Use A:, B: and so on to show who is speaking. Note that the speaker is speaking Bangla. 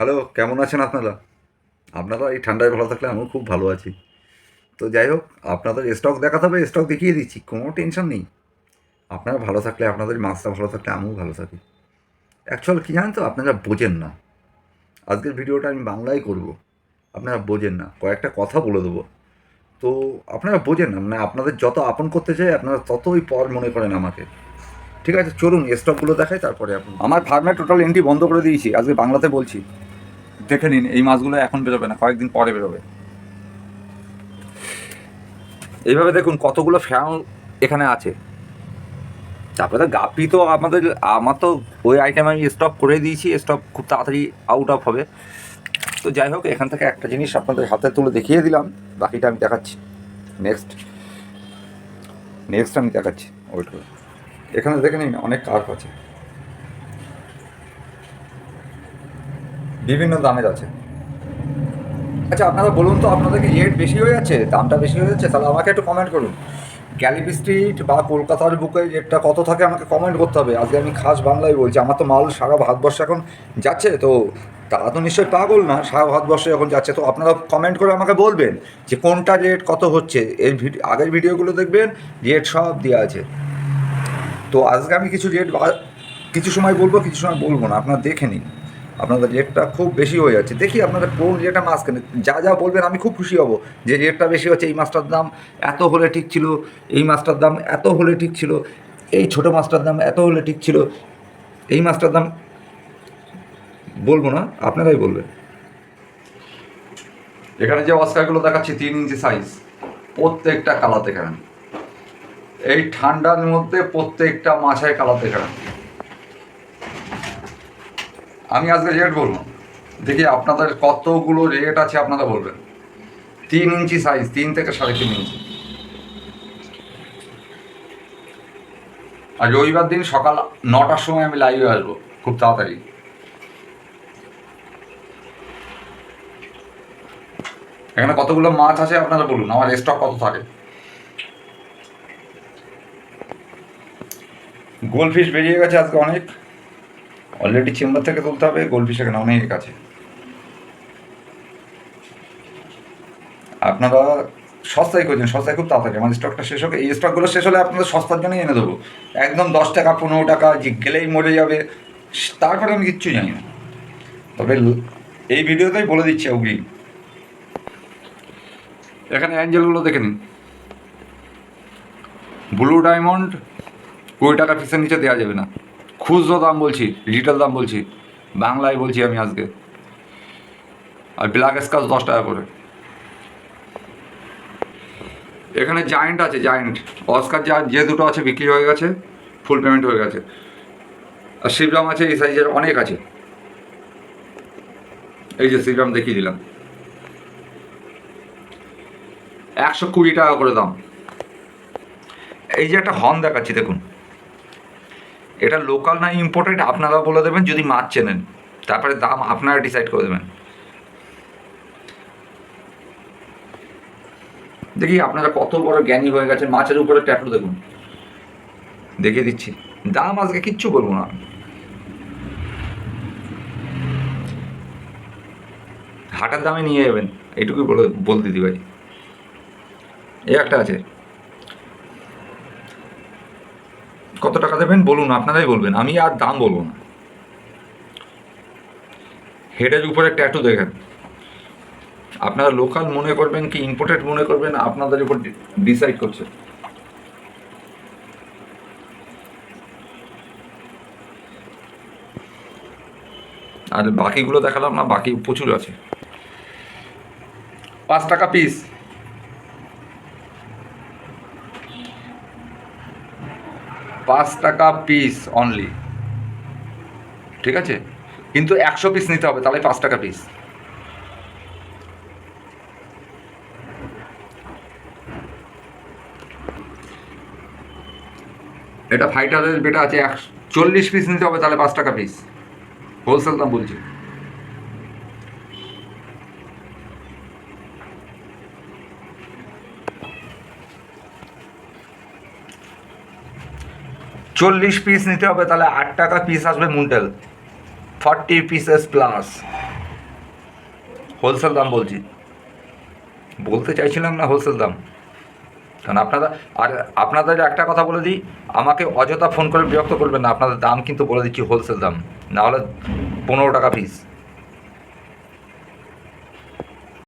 A: হ্যালো, কেমন আছেন আপনারা? আপনারা এই ঠান্ডায় ভালো থাকলে আমিও খুব ভালো আছি। তো যাই হোক, আপনাদের স্টক দেখাতে হবে, স্টক দেখিয়ে দিচ্ছি, কোনো টেনশন নেই। আপনারা ভালো থাকলে, আপনাদের মাছটা ভালো থাকলে আমিও ভালো থাকি। অ্যাকচুয়াল কী জানেন তো, আপনারা বোঝেন না। আজকের ভিডিওটা আমি বাংলায় করব, আপনারা বোঝেন না, কয়েকটা কথা বলে দেবো। তো আপনারা বোঝেন না, মানে আপনাদের যত আপন করতে চাই আপনারা ততই পর মনে করেন আমাকে। ঠিক আছে, চলুন স্টকগুলো দেখাই, তারপরে আপনি। আমার ফার্মে টোটাল এন্ট্রি বন্ধ করে দিয়েছি, আজকে বাংলাতে বলছি। দেখে নিন, এই মাছগুলো এখন বেরোবে না, কয়েকদিন পরে বেরোবে। এইভাবে দেখুন কতগুলো ফ্যান এখানে আছে। তারপরে গাপি তো আমার তো ওই আইটেম আমি স্টক করে দিয়েছি, স্টক খুব তাড়াতাড়ি আউট অফ হবে। তো যাই হোক, এখান থেকে একটা জিনিস আপনাদের হাতে তুলে দেখিয়ে দিলাম, বাকিটা আমি দেখাচ্ছি নেক্সট। আমি দেখাচ্ছি ওয়েট করে। এখানে দেখে নিন অনেক কার্প আছে, বিভিন্ন দামের আছে। আচ্ছা, আপনারা বলুন তো, আপনাদেরকে রেট বেশি হয়ে যাচ্ছে, দামটা বেশি হয়ে যাচ্ছে? তাহলে আমাকে একটু কমেন্ট করুন। গ্যালিপ স্ট্রিট বা কলকাতার বুকে রেটটা কত থাকে আমাকে কমেন্ট করতে হবে। আজকে আমি খাস বাংলায় বলছি, আমার তো মাল সারা ভারতবর্ষে এখন যাচ্ছে, তো তারা তো নিশ্চয়ই পাগল না, সারা ভারতবর্ষে এখন যাচ্ছে। তো আপনারা কমেন্ট করে আমাকে বলবেন যে কোনটা রেট কত হচ্ছে। এর আগের ভিডিওগুলো দেখবেন, রেট সব দেওয়া আছে। তো আজকে আমি কিছু রেট কিছু সময় বলবো, কিছু সময় বলবো না, আপনারা দেখে নিন। আপনাদের রেটটা খুব বেশি হয়ে যাচ্ছে, দেখি আপনাদের কোন রেটটা মাছ কেনে। যা যা বলবেন আমি খুব খুশি হব, যে রেটটা বেশি হচ্ছে, এই মাছটার দাম এত হলে ঠিক ছিল, এই মাছটার দাম এত হলে ঠিক ছিল, এই ছোটো মাছটার দাম এত হলে ঠিক ছিল, এই মাছটার দাম বলবো না, আপনারাই বলবেন। এখানে যে অস্কারগুলো দেখাচ্ছি 3 ইঞ্চি সাইজ, প্রত্যেকটা কালাতে খান। এই ঠান্ডার মধ্যে প্রত্যেকটা মাছের কালাতে খান। আমি আজকে রেট বলবো, দেখি আপনাদের কতগুলো রেট আছে আপনারা বলবেন। 3 ইঞ্চি সাইজ, 3 থেকে 3.5 ইঞ্চি। আর রবিবার দিন সকাল 9টার সময় আমি লাইভে আসবো, খুব তাড়াতাড়ি। এখানে কতগুলো মাছ আছে আপনারা বলুন, আমার স্টক কত থাকে। গোলফিশ বেরিয়ে গেছে আজকে অনেক, অলরেডি চেম্বার থেকে তুলতে হবে। গোলফিশ এখানে অনেক আছে। আপনারা সস্তায় করছেন, সস্তায় খুব তাড়াতাড়ি আমার স্টকটা শেষ হবে। এই স্টকগুলো শেষ হলে আপনাদের সস্তার জন্যই এনে দেবো। একদম 10 টাকা 15 টাকা যে গেলেই মরে যাবে, তারপরে আমি কিচ্ছু জানি না। তবে এই ভিডিওতেই বলে দিচ্ছি অগ্রিম। এখানে অ্যাঞ্জেলগুলো দেখে নিন। ব্লু ডায়মন্ড 20 টাকা পিসের নিচে দেওয়া যাবে না, খুচরো দাম বলছি, রিটেল দাম বলছি, বাংলায় বলছি আমি আজকে। আর ব্ল্যাক স্কাচ 10 টাকা করে। এখানে জায়েন্ট আছে, জায়েন্ট অস্কার যে দুটো আছে বিক্রি হয়ে গেছে, ফুল পেমেন্ট হয়ে গেছে। আর শিবরাম আছে, এই সাইজের অনেক আছে। এই যে শিবরাম দেখিয়ে দিলাম, 120 টাকা করে দাম। এই যে একটা হর্ন দেখাচ্ছি দেখুন, এটা লোকাল না ইম্পোর্টেড আপনারা বলে দেবেন যদি মাছ চেনেন, তারপরে দাম আপনারা ডিসাইড করে দেবেন। দেখি আপনারা কত বড় জ্ঞানী হয়ে গেছেন। মাছের উপরে ট্যাটু দেখুন, দেখিয়ে দিচ্ছি। দাম আজকে কিচ্ছু বলবো না, হাটের দামে নিয়ে যাবেন, এইটুকুই বল দিদি ভাই। এই একটা আছে, কত টাকা দেবেন বলুন, আপনারাই বলবেন, আমি আর দাম বলবো না। হেডের উপরে ট্যাটু দেখেন, আপনারা লোকাল মনে করবেন কি ইম্পোর্টেড মনে করবেন, আপনাদের উপর ডিসাইড করছে। আর বাকিগুলো দেখালাম না, বাকি প্রচুর আছে। 5 টাকা পিস, 5 টাকা পিস অনলি, ঠিক আছে? কিন্তু 100 পিস নিতে হবে, তাহলে 5 টাকা পিস। এটা ফাইটারের বেটা আছে, 40 পিস নিতে হবে, তাহলে 5 টাকা পিস, হোলসেল দাম বলছি। চল্লিশ পিস নিতে হবে, তাহলে 8 টাকা পিস আসবে মুন্ডেল, 40 পিসেস প্লাস। হোলসেল দাম বলছি, বলতে চাইছিলাম না হোলসেল দাম। কারণ আপনাদের একটা কথা বলে দিই, আমাকে অযথা ফোন করে বিরক্ত করবেন না, আপনাদের দাম কিন্তু বলে দিচ্ছি হোলসেল দাম, নাহলে 15 টাকা পিস।